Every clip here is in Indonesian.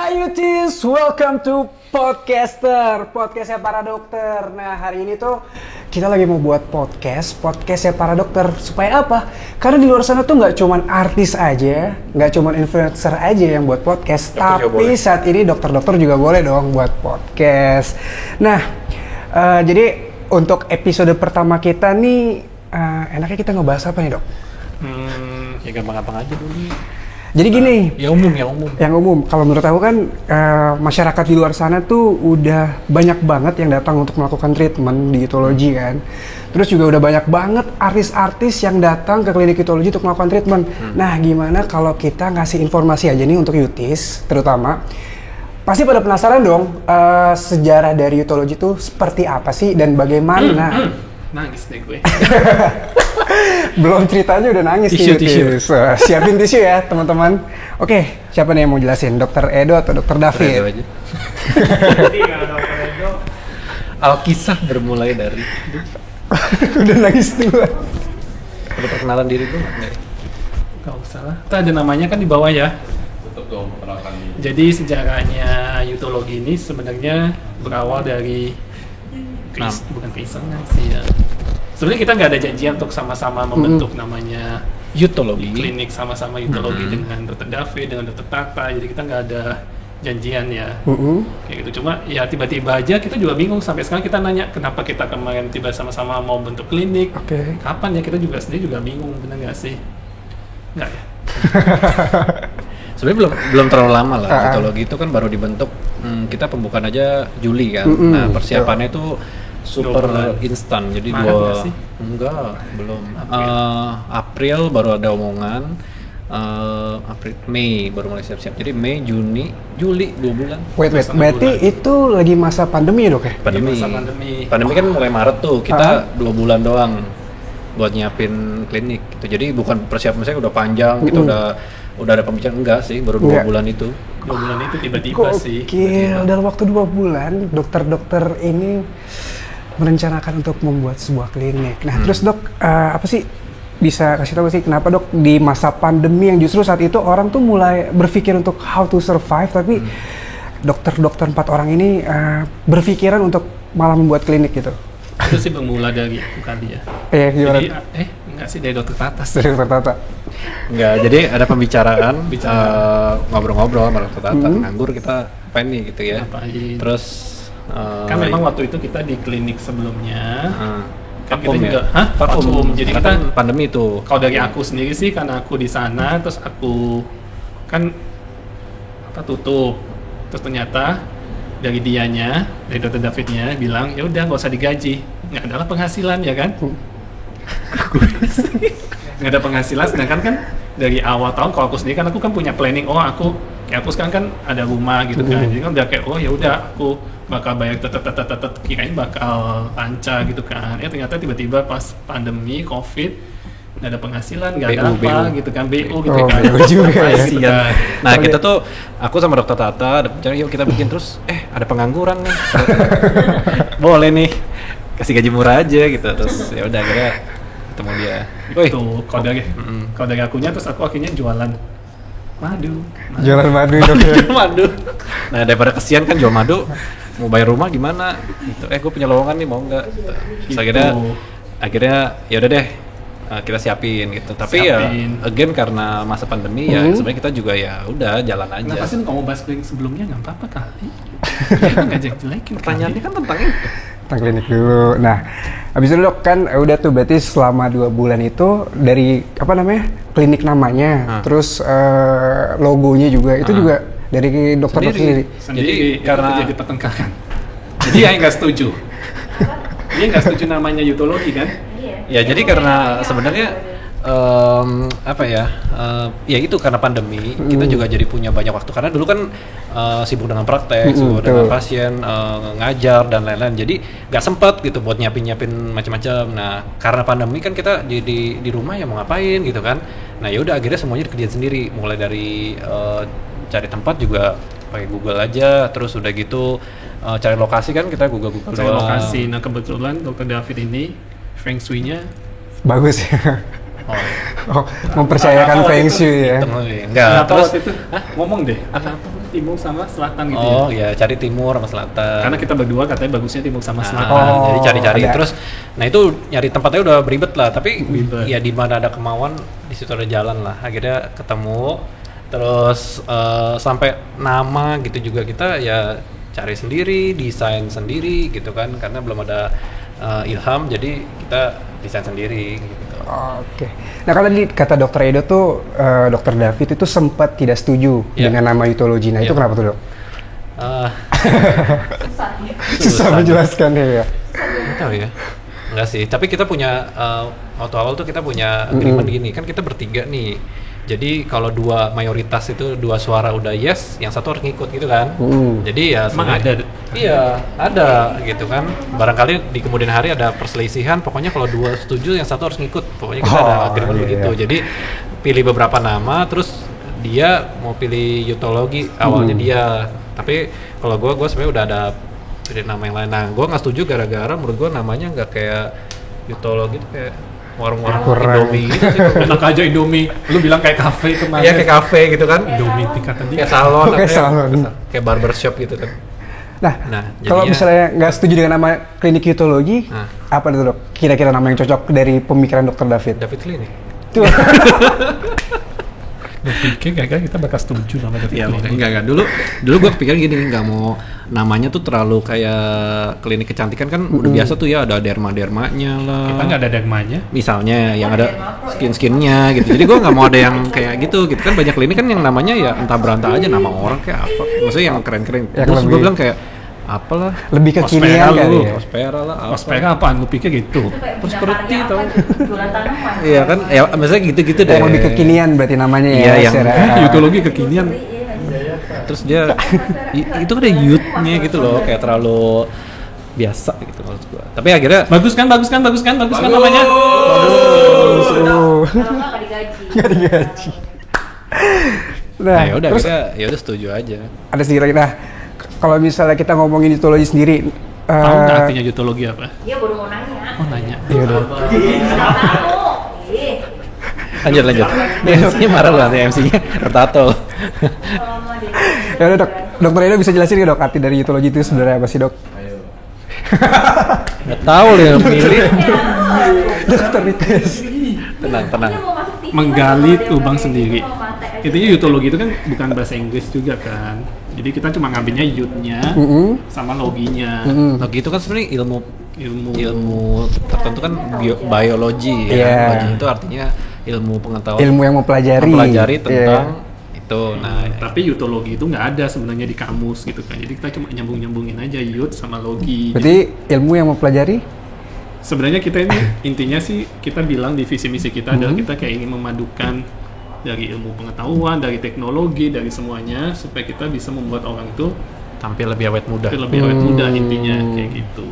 Hai Yutis, welcome to Podcastnya para dokter. Nah hari ini tuh kita lagi mau buat Podcastnya para dokter. Supaya apa? Karena di luar sana tuh nggak cuman artis aja, nggak cuman influencer aja yang buat podcast, tapi saat ini dokter-dokter juga boleh dong buat podcast. Nah jadi untuk episode pertama kita nih, enaknya kita ngebahas apa nih dok? Ya gampang-gampang aja dulu. Jadi gini, Yang umum. Kalau menurut aku kan masyarakat di luar sana tuh udah banyak banget yang datang untuk melakukan treatment di Utologi kan. Terus juga udah banyak banget artis-artis yang datang ke klinik Utologi untuk melakukan treatment. Nah, gimana kalau kita ngasih informasi aja nih untuk Yutis, terutama pasti pada penasaran dong sejarah dari Utologi tuh seperti apa sih dan bagaimana? Nangis deh gue. Belum ceritanya udah nangis tisu. Siapin tisu ya teman-teman. Oke, siapa nih yang mau jelasin? Dr. Edo atau Dr. David? Edo aja. Alkisah bermulai dari Udah nangis dulu. Ada perkenalan diri gue nggak? Gak usah lah. Kita ada namanya kan di bawah ya. Tutup dong perkenalkan diri. Jadi sejarahnya Utologi ini sebenarnya berawal dari bukan keisengan sih ya. Sebenarnya kita nggak ada janjian untuk sama-sama membentuk namanya Utologi, klinik sama-sama Utologi dengan Dr. David, dengan Dr. Tata, jadi kita nggak ada janjian ya. Kayak gitu, cuma ya tiba-tiba aja kita juga bingung, sampai sekarang kita nanya kenapa kita kemarin tiba sama-sama mau bentuk klinik, kapan ya, kita juga sendiri juga bingung, bener nggak sih? Nggak ya? Sebenarnya belum terlalu lama lah, Utologi itu kan baru dibentuk, kita pembukaan aja Juli kan, nah persiapannya itu super instan, jadi belum. April baru ada omongan, Mei baru mulai siap-siap. Jadi Mei, Juni, Juli 2 bulan. Wait, berarti itu lagi masa pandemi ya dok ya? Pandemi kan mulai Maret tuh, kita 2 bulan doang buat nyiapin klinik gitu. Jadi bukan persiapan saya udah panjang, kita udah ada pembicaraan, enggak sih, baru 2 bulan itu. 2 bulan itu tiba-tiba sih. Gokil, dalam waktu 2 bulan dokter-dokter ini merencanakan untuk membuat sebuah klinik. Nah, terus dok, apa sih bisa kasih tahu sih kenapa dok di masa pandemi yang justru saat itu orang tuh mulai berpikir untuk how to survive, tapi dokter-dokter 4 orang ini berpikiran untuk malah membuat klinik gitu. Itu sih bermula dari aku kali ya. Gimana? Jadi, enggak sih, dari Dokter Tata. Dari Dokter Tata. Enggak, jadi ada pembicaraan, ngobrol-ngobrol sama Dokter Tata, nganggur kita apa nih gitu ya. Terus kan memang waktu itu kita di klinik sebelumnya kan kita juga vakum, jadi kita pandemi itu. Kalau dari aku sendiri sih, karena aku di sana, terus aku kan tutup, terus ternyata dari dianya, dari Dr. Davidnya bilang ya udah nggak usah digaji, nggak adalah penghasilan ya kan. Nggak ada penghasilan, sedangkan kan dari awal tahun kalau aku sendiri kan aku kan punya planning, aku sekarang kan ada rumah gitu kan, jadi kan udah kayak ya udah aku bakal bayar kirain bakal lancar gitu kan, ya ternyata tiba-tiba pas pandemi covid nggak ada penghasilan, nggak ada apa gitu kan, BU gitu kan. Ya. Nah kita tuh, aku sama Dokter Tata ada yuk kita bikin, terus ada pengangguran nih, boleh nih kasih gaji murah aja gitu, terus ya udah akhirnya ketemu dia. Itu kalau dari akunya, terus aku akhirnya jualan madu. Jualan madu dok ya. Madu. Nah daripada kesian kan jual madu, mau bayar rumah gimana gitu, gue punya lowongan nih, mau nggak gitu. Akhirnya ya udah deh, kita siapin gitu. Tapi ya again karena masa pandemi ya sebenarnya kita juga ya udah jalan aja. Kenapa sih kamu bahas klinik sebelumnya, nggak apa-apa kali. Nggak jelek-jelekin. Pertanyaannya kan tentang itu. Tentang klinik dulu. Nah, habis itu dok kan udah tuh berarti selama 2 bulan itu dari klinik namanya, terus logonya juga itu juga dari dokter sendiri. Jadi karena jadi pertengkaran. Jadi dia nggak setuju. Dia nggak setuju namanya Utologi kan? Ya jadi karena sebenarnya ya itu karena pandemi kita juga jadi punya banyak waktu, karena dulu kan sibuk dengan praktek, sibuk dengan pasien, ngajar dan lain-lain, jadi nggak sempat gitu buat nyiapin macam-macam. Nah karena pandemi kan kita jadi di rumah ya mau ngapain gitu kan. Nah yaudah akhirnya semuanya dikerjain sendiri, mulai dari cari tempat juga pakai Google aja, terus udah gitu cari lokasi kan kita Google cari lokasi. Nah kebetulan Dr. David ini Feng Shui-nya bagus ya. Oh, mempercayakan Feng Shui ya. Enggak, Nah, terus itu ngomong deh, apa timur sama selatan gitu ya. oh ya cari timur sama selatan. Karena kita berdua katanya bagusnya timur sama selatan. Oh, Jadi cari-cari ada. terus, nah itu nyari tempatnya udah beribet lah. Tapi Beribet. ya di mana ada kemauan, di situ ada jalan lah. Akhirnya ketemu, terus sampai nama gitu juga kita ya cari sendiri, desain sendiri gitu kan. Karena belum ada ilham, jadi kita desain sendiri. Gitu. Oke. Nah kalau tadi kata Dokter Edo tuh, Dokter David itu sempat tidak setuju Iya. dengan nama Utologi. Nah itu Iya. kenapa tuh dok? Eh, Susah menjelaskannya ya. Nggak tahu ya. Enggak sih, tapi kita punya waktu awal tuh kita punya agreement gini, kan kita bertiga nih. Jadi kalau mayoritas itu dua suara udah yes, yang satu harus ngikut gitu kan. Jadi ya Emang sebenarnya- ada? Iya, ada gitu kan. Barangkali di kemudian hari ada perselisihan, pokoknya kalau dua setuju yang satu harus ngikut. Pokoknya kita ada agreement iya, begitu. iya. Jadi pilih beberapa nama, terus dia mau pilih Utologi awalnya dia. Tapi kalau gue sebenarnya udah ada pilih nama yang lain. Nah, gue nggak setuju gara-gara menurut gue namanya nggak kayak Utologi tuh kayak warung-warung Kurang. Indomie gitu sih. Enak aja Indomie. Lu bilang kayak cafe kemarin. Iya kayak kafe gitu kan. Indomie tingkatan dia. Kayak salon, Kayak apa ya? salon. Kayak barbershop gitu kan. Nah, Nah, kalau jadinya- misalnya nggak setuju dengan nama klinik Utologi, Nah. apa itu dok? Kira-kira nama yang cocok dari pemikiran Dokter David? David Clinic. Tuh. Gue pikir kayaknya kita bakal setuju nama David Iya, Clinic. enggak. Dulu gue kepikiran gini, nggak mau namanya tuh terlalu kayak klinik kecantikan kan udah biasa tuh ya ada derma-dermanya lah. Kita nggak ada dermanya. Misalnya yang ada skin-skinnya gitu. Jadi gue nggak mau ada yang kayak gitu kan banyak klinik kan yang namanya ya entah berantah aja nama orang kayak apa. Maksudnya yang keren-keren. Yang Terus gue lebih- bilang kayak apalah Lebih kekinian Ospera kali lu. ya. Ospera lah. apa. Ospera apaan? Lu pikir gitu? Prosperity tau. Jualan tanaman. Iya kan, ya maksudnya gitu-gitu deh. Yang lebih kekinian berarti namanya Iya, ya. yang- secara- Utologi kekinian. Terus dia itu kan ada youth-nya gitu loh, kayak terlalu biasa gitu maksud gua. Tapi akhirnya Bagus kan namanya. Bagus. Kalau nggak digaji. Nggak digaji. nah Nah, ya udah terus kita ya udah setuju aja. ada sedikit lagi. Nah, kalau misalnya kita ngomongin Utologi sendiri, Tahu nggak artinya Utologi apa? Dia baru mau nanya. Oh nanya. iya dok. Nggak tahu. Ih, Lanjut. Ini MC-nya marah loh, nanti MC-nya bertato. kalau mau dia. Ya udah dok, Dokter Edo bisa jelasin nggak dok arti dari Utologi itu sebenarnya apa sih dok? Nggak tahu loh yang milih. Dokter Rites. Tenang. Dia mau masuk TV, Menggali kalau dia lubang pakai sendiri. mau mata aja. Intinya Utologi itu kan bukan bahasa Inggris juga kan. Jadi kita cuma ngambilnya yut-nya sama loginya. Logi itu kan sebenarnya Ilmu. ilmu tertentu kan biologi ya. Iya. Biologi itu artinya ilmu pengetahuan Ilmu yang mempelajari. mempelajari Iya. tentang itu. Nah, Tapi Utologi itu nggak ada sebenarnya di kamus gitu kan. Jadi kita cuma nyambung-nyambungin aja yut sama logi. Berarti ilmu yang mempelajari? Sebenarnya kita ini intinya sih kita bilang di visi misi kita adalah kita kayak ingin memadukan dari ilmu pengetahuan, dari teknologi, dari semuanya supaya kita bisa membuat orang itu tampil lebih awet muda. lebih awet muda intinya kayak gitu.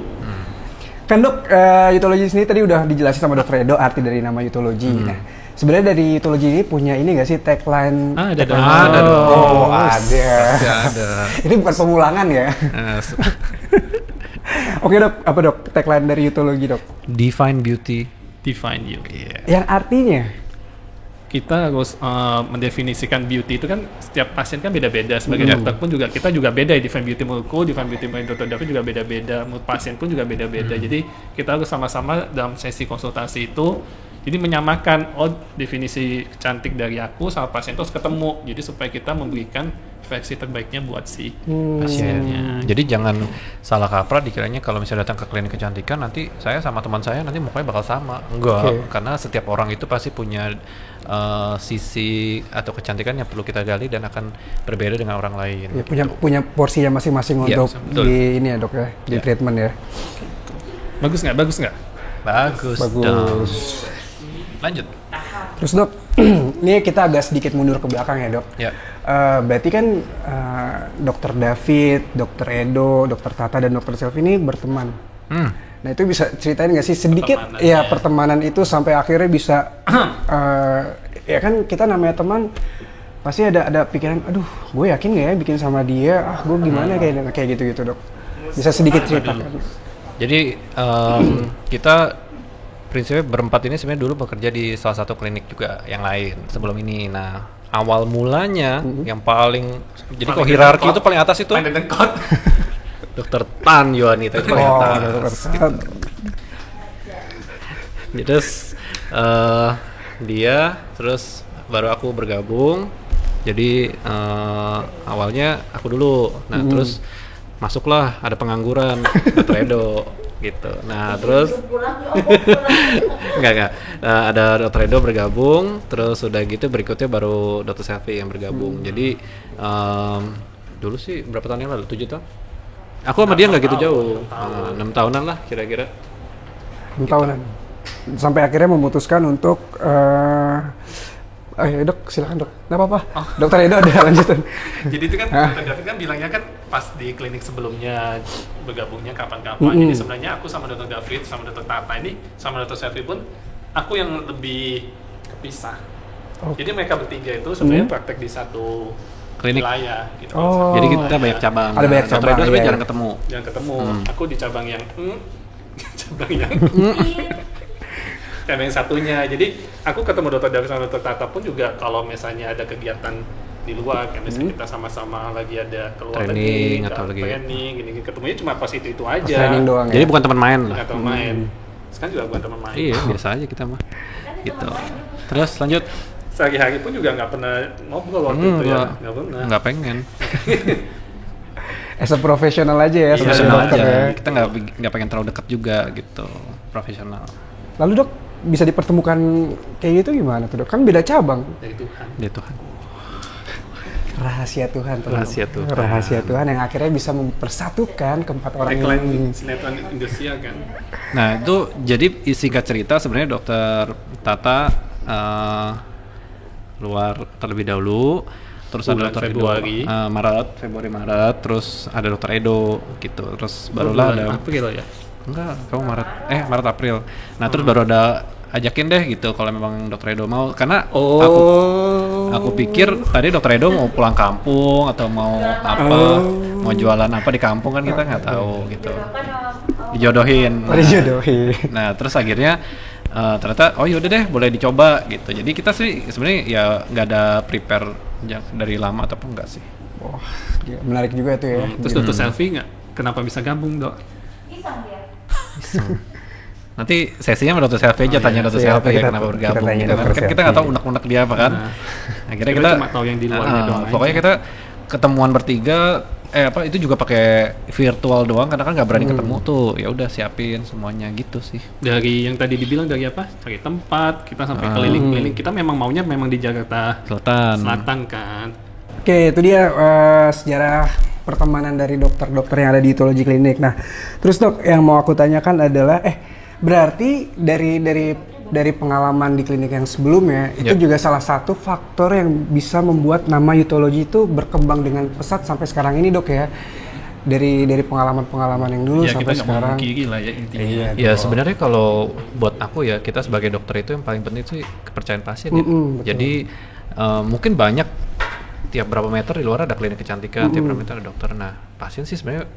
Kan dok, Utologi sendiri tadi udah dijelasin sama Dokter Edo arti dari nama Utologi. Nah, sebenarnya dari Utologi ini punya ini nggak sih tagline? Ada dong. Ada dong. Oh, ada. Ada. Ini bukan pemulangan ya? Oke dok, apa dok tagline dari Utologi dok? Define beauty. Define you. Yang artinya? Kita harus mendefinisikan beauty itu kan setiap pasien kan beda-beda. Sebagai dokter pun juga kita juga beda ya, define beauty menurutku, define beauty menurut Dr. David juga beda-beda, menurut pasien pun juga beda-beda. Jadi kita harus sama-sama dalam sesi konsultasi itu jadi menyamakan definisi cantik dari aku sama pasien itu harus ketemu. Jadi supaya kita memberikan versi terbaiknya buat si pasiennya. Jadi jangan salah kaprah dikiranya kalau misalnya datang ke klinik kecantikan nanti saya sama teman saya nanti mukanya bakal sama. Enggak, Oke. karena setiap orang itu pasti punya sisi atau kecantikan yang perlu kita gali dan akan berbeda dengan orang lain. Ya, punya porsinya masing-masing Iya, untuk betul. di ini ya dok ya, di Iya. treatment ya. Bagus nggak? Bagus nggak? Bagus. Bagus. dong. Lanjut. Terus dok, ini kita agak sedikit mundur ke belakang ya dok. Ya. Berarti kan Dokter David, Dokter Edo, Dokter Tata dan Dokter Selvi ini berteman. Nah itu bisa ceritain nggak sih sedikit ya pertemanan itu sampai akhirnya bisa ya kan kita namanya teman pasti ada pikiran, aduh gue yakin nggak ya bikin sama dia, gue gimana kayak gitu dok. Bisa sedikit ceritakan. Jadi kita prinsipnya berempat ini sebenarnya dulu bekerja di salah satu klinik juga yang lain sebelum ini. Nah, awal mulanya yang paling jadi kok hierarki itu paling atas itu Paling dengkot. Dokter Tan Yohanita itu paling atas. dokter. Terus dia terus baru aku bergabung. Jadi awalnya aku dulu. Nah, terus masuklah ada pengangguran Dr. Edo gitu. Nah, terus Pulang ya, pulang. enggak. Ada Dr. Edo bergabung, terus udah gitu berikutnya baru Dr. Selvi yang bergabung. Jadi dulu sih berapa tahun yang lalu? 7 tahun? Aku sama dia nggak gitu jauh. 6 tahunan lah kira-kira. 6 tahunan. Sampai akhirnya memutuskan untuk dok, silakan dok. Nggak apa-apa. Dokter Edo ada lanjutan. Jadi itu kan Dr. David kan bilangnya kan pas di klinik sebelumnya bergabungnya kapan-kapan. Jadi sebenarnya aku sama Dr. David sama Dr. Tata ini sama Dr. Selvi pun aku yang lebih kepisah. Jadi mereka bertiga itu sebenarnya praktek di satu Klinik. wilayah gitu. Oh. Jadi kita banyak cabang. Ada banyak Dr. cabang, Edo sebenarnya iya. jarang ketemu. Yang ketemu, aku di cabang yang cabang yang cabang yang satunya. Jadi aku ketemu Dr. David sama Dr. Tata pun juga kalau misalnya ada kegiatan di luar, kayak misalnya kita sama-sama lagi ada keluar Training lagi, atau lagi. training, gini ketemunya cuma pas itu Pas aja. training doang Jadi ya. bukan teman main lah. Nggak teman main. Sekarang juga bukan teman main. Iya, biasa aja kita mah. Gitu. Terus lanjut. Sehari-hari pun juga nggak pernah ngobrol waktu itu ya. Nggak pernah. Nggak pengen. As a profesional aja ya, sebagai Profesional dokter aja. ya. Kita nggak pengen terlalu dekat juga gitu. Profesional. Lalu dok, bisa dipertemukan kayak gitu gimana tuh dok? Kan beda cabang. Dari Tuhan. Dia Tuhan. Rahasia Tuhan teman-teman. Rahasia Tuhan. Rahasia Tuhan yang akhirnya bisa mempersatukan keempat orang Tagline ini. sinetron Indonesia kan. Nah itu jadi singkat cerita sebenarnya Dokter Tata luar terlebih dahulu, terus ada Bulan Dokter Februari. Edo, Februari Maret, terus ada Dokter Edo gitu, terus barulah ada April ya. enggak kamu Maret April. Nah terus baru ada ajakin deh gitu kalau memang Dokter Edo mau, karena aku pikir tadi Dokter Edo mau pulang kampung atau mau apa, mau jualan apa di kampung kan kita nggak tahu gitu, dijodohin. Dijodohin. Nah terus akhirnya ternyata oh yaudah deh boleh dicoba gitu. Jadi kita sih sebenarnya ya nggak ada prepare dari lama ataupun enggak sih. Wah, gila, menarik juga tuh ya. Terus Dr. Selvi nggak? Kenapa bisa gabung dok? Iseng dia. Nanti sesinya sama Dr. Selvi aja, tanya Dr. Siap, Selvi kita- kenapa kita bergabung tanya gitu kan. Dr. Kan kita nggak Selvi. tahu unek-unek dia apa kan. Nah. Akhirnya Kita kita cuma tahu yang di luarnya doang aja. pokoknya kita ketemuan bertiga itu juga pakai virtual doang karena kan nggak berani ketemu tuh. Ya udah siapin semuanya gitu sih. Dari yang tadi dibilang dari apa? Cari tempat, kita sampai keliling-keliling. Kita memang maunya memang di Jakarta Selatan kan. Oke, itu dia sejarah pertemanan dari dokter-dokter yang ada di Ethology Clinic. Nah, terus dok, yang mau aku tanyakan adalah, berarti dari pengalaman di klinik yang sebelumnya, itu juga salah satu faktor yang bisa membuat nama Ethology itu berkembang dengan pesat sampai sekarang ini dok ya? Dari pengalaman-pengalaman yang dulu Ya sampai kita nggak mau sekarang. kiri lah ya intinya. Iya. Ya sebenarnya kalau buat aku ya, kita sebagai dokter itu yang paling penting sih kepercayaan pasien ya. Betul. Jadi mungkin banyak tiap berapa meter di luar ada klinik kecantikan, tiap berapa meter ada dokter. Nah pasien sih sebenarnya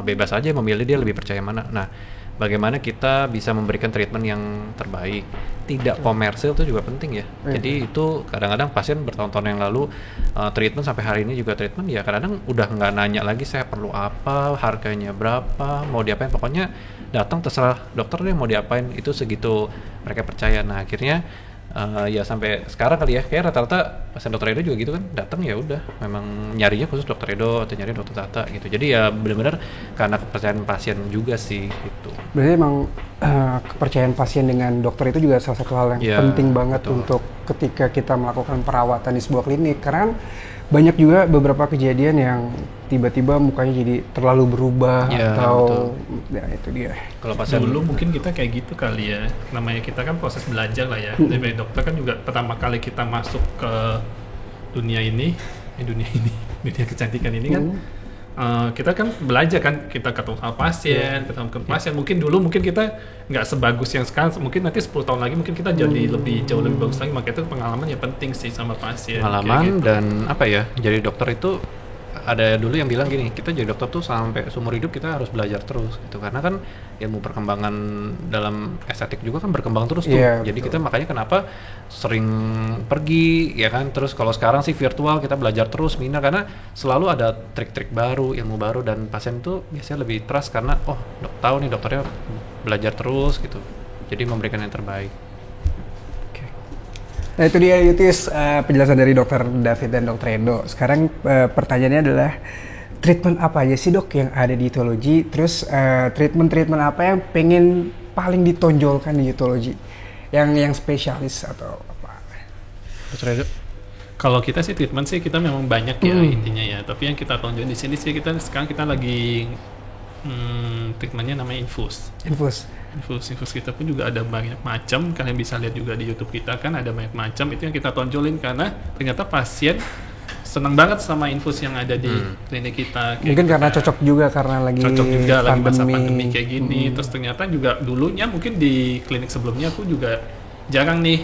bebas aja memilih dia lebih percaya mana. Nah bagaimana kita bisa memberikan treatment yang terbaik, tidak komersil itu juga penting ya. Jadi itu kadang-kadang pasien bertahun-tahun yang lalu treatment sampai hari ini juga treatment ya kadang-kadang udah nggak nanya lagi saya perlu apa, harganya berapa, mau diapain, pokoknya datang terserah dokter deh mau diapain, itu segitu mereka percaya. Nah akhirnya ya sampai sekarang kali ya kayak rata-rata pasien dokter Edo juga gitu kan, datang ya udah memang nyarinya khusus dokter Edo atau nyari dokter Tata gitu. Jadi ya benar-benar karena kepercayaan pasien juga sih gitu. Berarti emang kepercayaan pasien dengan dokter itu juga salah satu hal yang Ya, penting banget betul. untuk ketika kita melakukan perawatan di sebuah klinik. Karena kan banyak juga beberapa kejadian yang tiba-tiba mukanya jadi terlalu berubah Ya, atau ya itu dia. Kalau pasien Dulu mungkin kita kayak gitu kali ya. Namanya kita kan proses belajar lah ya. Dari dokter kan juga pertama kali kita masuk ke dunia ini, dunia kecantikan ini kan. Kita kan belajar kan, kita ketemu sama pasien, ketemu ke pasien. Mungkin dulu mungkin kita nggak sebagus yang sekarang. Mungkin nanti 10 tahun lagi mungkin kita jadi jauh lebih bagus lagi. Makanya itu pengalaman yang penting sih sama pasien. pengalaman kayak gitu. dan apa ya, jadi dokter itu ada dulu yang bilang gini, kita jadi dokter tuh sampai seumur hidup kita harus belajar terus gitu, karena kan ilmu perkembangan dalam estetik juga kan berkembang terus tuh. Iya, Jadi betul. kita makanya kenapa sering pergi ya kan, terus kalau sekarang sih virtual kita belajar terus Mina, karena selalu ada trik-trik baru, ilmu baru, dan pasien tuh biasanya lebih trust karena tahu nih dokternya belajar terus gitu. Jadi memberikan yang terbaik. Nah itu dia Yutis, penjelasan dari Dokter David dan Dokter Edo. Sekarang pertanyaannya adalah treatment apa aja sih dok yang ada di etologi? Terus treatment apa yang pengen paling ditonjolkan di etologi? Yang spesialis atau apa? Dokter Edo? Kalau kita sih treatment sih kita memang banyak ya intinya ya. Tapi yang kita tonjol di sini sih sekarang kita lagi treatmentnya namanya infus. Infus kita pun juga ada banyak macam. Kalian bisa lihat juga di YouTube kita kan ada banyak macam. Itu yang kita tonjolin karena ternyata pasien senang banget sama infus yang ada di klinik kita. Mungkin karena cocok juga karena lagi lagi masa pandemi. pandemi kayak gini. Terus ternyata juga dulunya mungkin di klinik sebelumnya aku juga jarang nih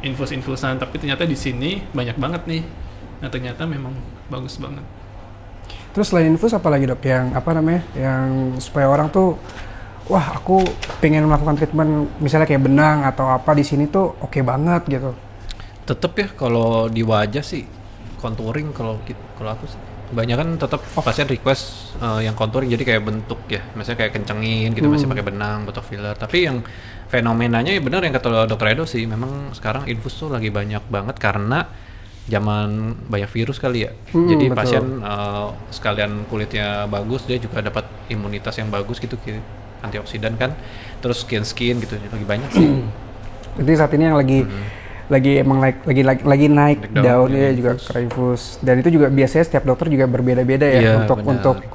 infus-infusan, tapi ternyata di sini banyak banget nih. Nah ternyata memang bagus banget. Terus selain infus apa lagi dok? Yang apa namanya? Yang supaya orang tuh, wah aku pengen melakukan treatment misalnya kayak benang atau apa di sini tuh oke banget gitu. Tetep ya kalau di wajah sih contouring, kalau aku sih kebanyakan tetap pasien request yang contouring, jadi kayak bentuk ya, misalnya kayak kencengin gitu, masih pakai benang, bentuk filler. Tapi yang fenomenanya ya benar yang kata Dokter Edo sih, memang sekarang infus tuh lagi banyak banget karena zaman banyak virus kali ya. Jadi betul. pasien sekalian kulitnya bagus, dia juga dapat imunitas yang bagus gitu, antioksidan kan, terus skin gitu lagi banyak sih. Jadi saat ini yang lagi emang lagi naik daunnya juga infus. Dan itu juga biasanya setiap dokter juga berbeda-beda ya Iya, untuk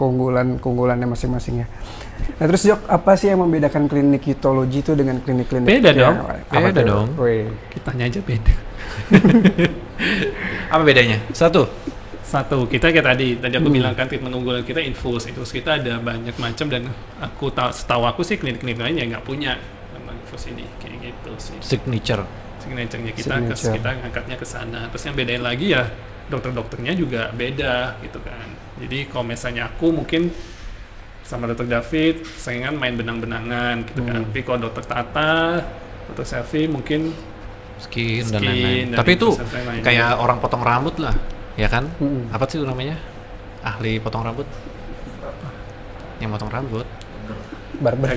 keunggulannya masing-masing ya. Nah terus Jok, apa sih yang membedakan klinik etologi itu dengan klinik-klinik Beda yang dong. lain? Apa Beda tuh? dong. Wih. Kitanya aja beda. Apa bedanya? Satu, Kita kayak tadi aku bilang kan treatment unggulan kita infus kita ada banyak macam, dan setahu aku sih klinik-klinik lain yang nggak punya tentang infus ini kayak gitu sih. Signature-nya kita ngangkatnya ke sana. Terus yang bedain lagi ya dokter-dokternya juga beda gitu kan. Jadi kalau misalnya aku mungkin sama Dokter David saingan main benang-benangan gitu kan. Tapi kalau Dokter Tata, Dokter Selvi mungkin skin dan Skin lain-lain. dan Tapi itu infus dan lain-lain. kayak orang potong rambut lah, ya kan? Apa sih itu namanya? Ahli potong rambut? Yang potong rambut? Barber.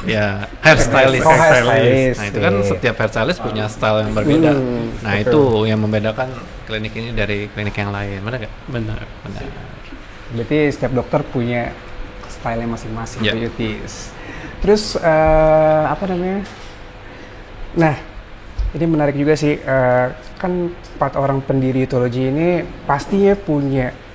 Ya, hairstylist. Oh, hairstylist. Nah itu kan setiap hairstylist punya style yang berbeda. Nah betul. itu yang membedakan klinik ini dari klinik yang lain, benar nggak? Benar. Benar. Berarti setiap dokter punya style masing-masing. Ya. Yutis. Terus apa namanya? Nah, ini menarik juga sih. Kan 4 orang pendiri etologi ini pastinya punya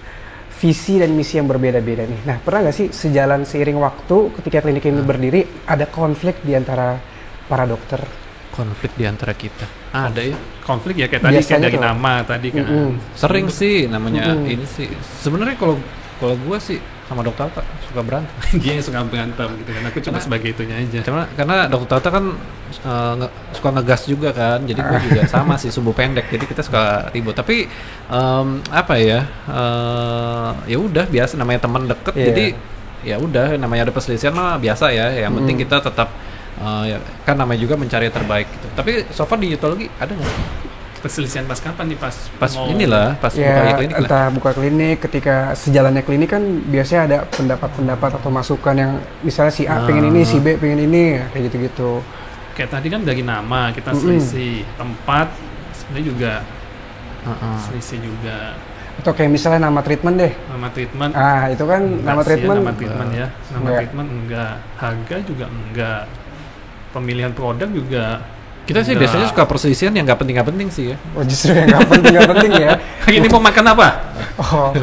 visi dan misi yang berbeda-beda nih. Nah, pernah nggak sih sejalan seiring waktu ketika klinik ini berdiri ada konflik di antara para dokter? Konflik di antara kita. Ada ya? Konflik ya kayak tadi Biasanya kayak dari tuh. nama tadi kan. Sering sih namanya ini sih. Sebenarnya kalau gua sih sama Dokter Tata suka berantem. Dia yang suka berantem gitu kan. Aku cuma sebagai itunya aja. Karena Dokter Tata kan suka ngegas juga kan, jadi gue juga sama sih, subuh pendek, jadi kita suka ribut. Tapi apa ya, ya udah biasa, namanya teman deket, jadi ya udah, namanya ada perselisihan mah biasa ya. Yang penting kita tetap ya, kan namanya juga mencari yang terbaik gitu. Tapi so far di etologi ada nggak? Perselisihan pas kapan nih pas Pas buka Ya, klinik lah. entah buka klinik, ketika sejalannya klinik kan biasanya ada pendapat-pendapat atau masukan yang misalnya si A pengen ini, si B pengen ini, kayak gitu-gitu. Kayak tadi kan dari nama kita selisih, tempat sebenarnya juga selisih juga. Atau kayak misalnya nama treatment deh. Nama treatment. Itu kan nama treatment. Nama treatment ya. Nama Enggak. treatment enggak. Harga juga enggak. Pemilihan produk juga. Kita sih enggak. biasanya suka perselisihan yang nggak penting ya. Oh justru yang nggak penting ya. Ini mau makan apa? Oh,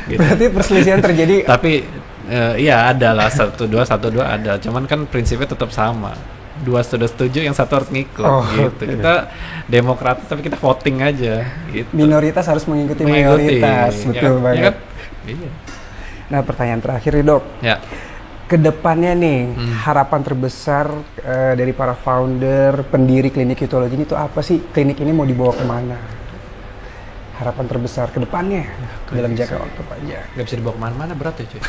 berarti perselisihan terjadi. Tapi iya ada lah, 1-2 ada. Cuman kan prinsipnya tetap sama. 2 sudah setuju, yang 1 harus ngikut gitu. Oke. Kita demokratis tapi kita voting aja gitu. Minoritas harus mengikuti mayoritas, betul ya, banget. Ya kan? Iya. Nah pertanyaan terakhir nih dok, Ya. kedepannya nih harapan terbesar dari para founder, pendiri klinik etologi ini tuh apa sih? Klinik ini mau dibawa kemana? harapan terbesar ke depannya dalam jangka waktu panjang? Gak bisa dibawa kemana-mana, berat ya cuy.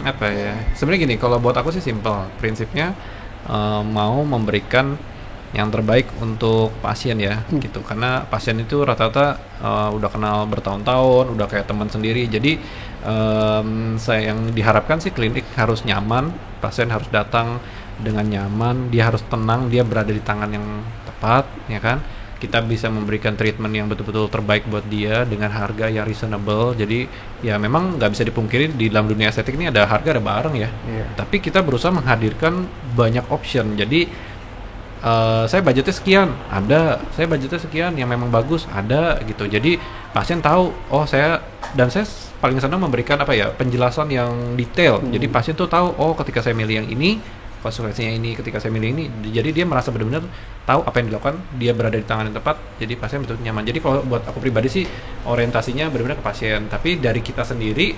Apa ya? Sebenarnya gini, kalau buat aku sih simple. Prinsipnya mau memberikan yang terbaik untuk pasien ya, gitu. Karena pasien itu rata-rata udah kenal bertahun-tahun, udah kayak teman sendiri. Jadi saya yang diharapkan sih klinik harus nyaman, pasien harus datang dengan nyaman, dia harus tenang, dia berada di tangan yang tepat, ya kan? Kita bisa memberikan treatment yang betul-betul terbaik buat dia dengan harga yang reasonable. Jadi ya memang nggak bisa dipungkiri di dalam dunia estetik ini ada harga ada barang ya. Tapi kita berusaha menghadirkan banyak option. Jadi saya budgetnya sekian, ada. Saya budgetnya sekian yang memang bagus, ada gitu. Jadi pasien tahu, oh saya paling senang memberikan apa ya, penjelasan yang detail. Jadi pasien tuh tahu, oh ketika saya milih yang ini, konsekuensinya ini, ketika saya milih ini. Jadi dia merasa benar-benar tahu apa yang dilakukan, dia berada di tangan yang tepat, jadi pasien betul nyaman. Jadi kalau buat aku pribadi sih orientasinya benar-benar ke pasien. Tapi dari kita sendiri,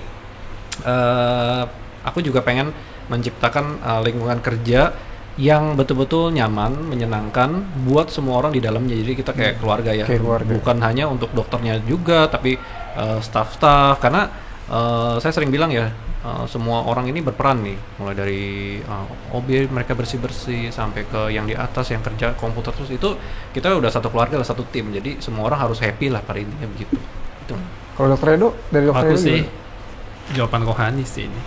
aku juga pengen menciptakan lingkungan kerja yang betul-betul nyaman, menyenangkan buat semua orang di dalamnya. Jadi kita kayak keluarga ya, bukan hanya untuk dokternya juga, tapi staff-staff. Karena saya sering bilang ya, semua orang ini berperan nih, mulai dari OB mereka bersih-bersih sampai ke yang di atas yang kerja komputer, terus itu kita udah satu keluarga, lah satu tim. Jadi semua orang harus happy lah pada intinya begitu. Itu. Kalau dokter Edo, dari dokter Aku Edo sih gimana? jawaban rohani sih ini.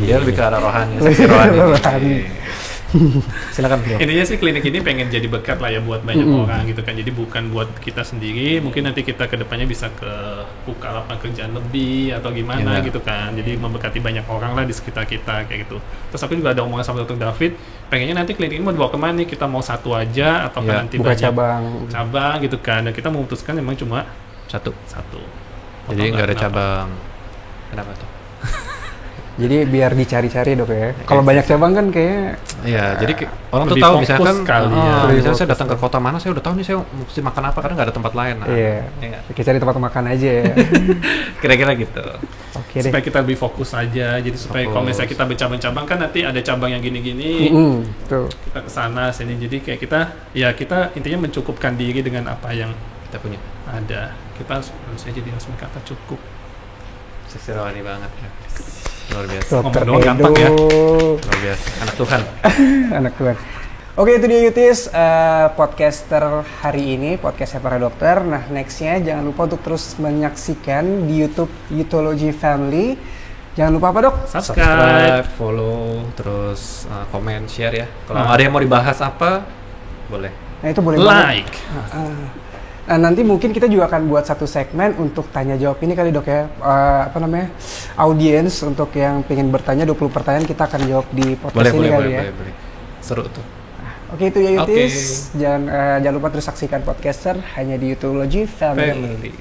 Dia lebih ke arah rohani, sisi rohani. Silakan. Intinya sih klinik ini pengen jadi berkat lah ya buat banyak orang gitu kan. Jadi bukan buat kita sendiri, mungkin nanti kita kedepannya bisa ke buka lapangan kerjaan lebih atau gimana gitu kan. Jadi memberkati banyak orang lah di sekitar kita kayak gitu. Terus aku juga ada omongan sama Dr. David, pengennya nanti klinik ini mau dibawa kemana nih? Kita mau satu aja atau nanti buka banyak cabang gitu kan. Dan kita memutuskan memang cuma satu. Jadi nggak ada cabang. Kenapa tuh? Jadi biar dicari-cari dok ya. Kalau banyak cabang kan kayak. Iya, jadi orang tuh lebih tahu fokus misalkan kali ya. Misalnya saya datang ke kota mana, saya udah tahu nih saya mesti makan apa karena nggak ada tempat lain. Iya. Kita cari tempat makan aja ya. Kira-kira gitu. Oke deh. Supaya kita lebih fokus aja. Jadi supaya kalau misalnya kita bercabang-cabang kan nanti ada cabang yang gini-gini. Tuh. Kita kesana sini. Jadi kayak kita intinya mencukupkan diri dengan apa yang Kita punya. ada. Kita harusnya jadi harus berkata cukup. Sisi rohani banget ya. Luar biasa. Dokter Ngomong doang Edo. gampang ya. Luar biasa. Anak Tuhan. Anak Tuhan. Oke, itu dia Yutis, podcaster hari ini, podcastnya para dokter. Nah, nextnya jangan lupa untuk terus menyaksikan di YouTube Yutology Family. Jangan lupa apa dok? Subscribe. Follow, terus komen, share ya. Kalau ada yang mau dibahas apa, boleh. Nah, itu boleh banget. Like. Nah, nanti mungkin kita juga akan buat satu segmen untuk tanya jawab ini kali dok ya. Audiens untuk yang pengen bertanya 20 pertanyaan kita akan jawab di podcast ini kali ya. Boleh. Seru tuh. Oke, itu ya Yutis. Jangan lupa terus saksikan podcaster hanya di Yutology Family.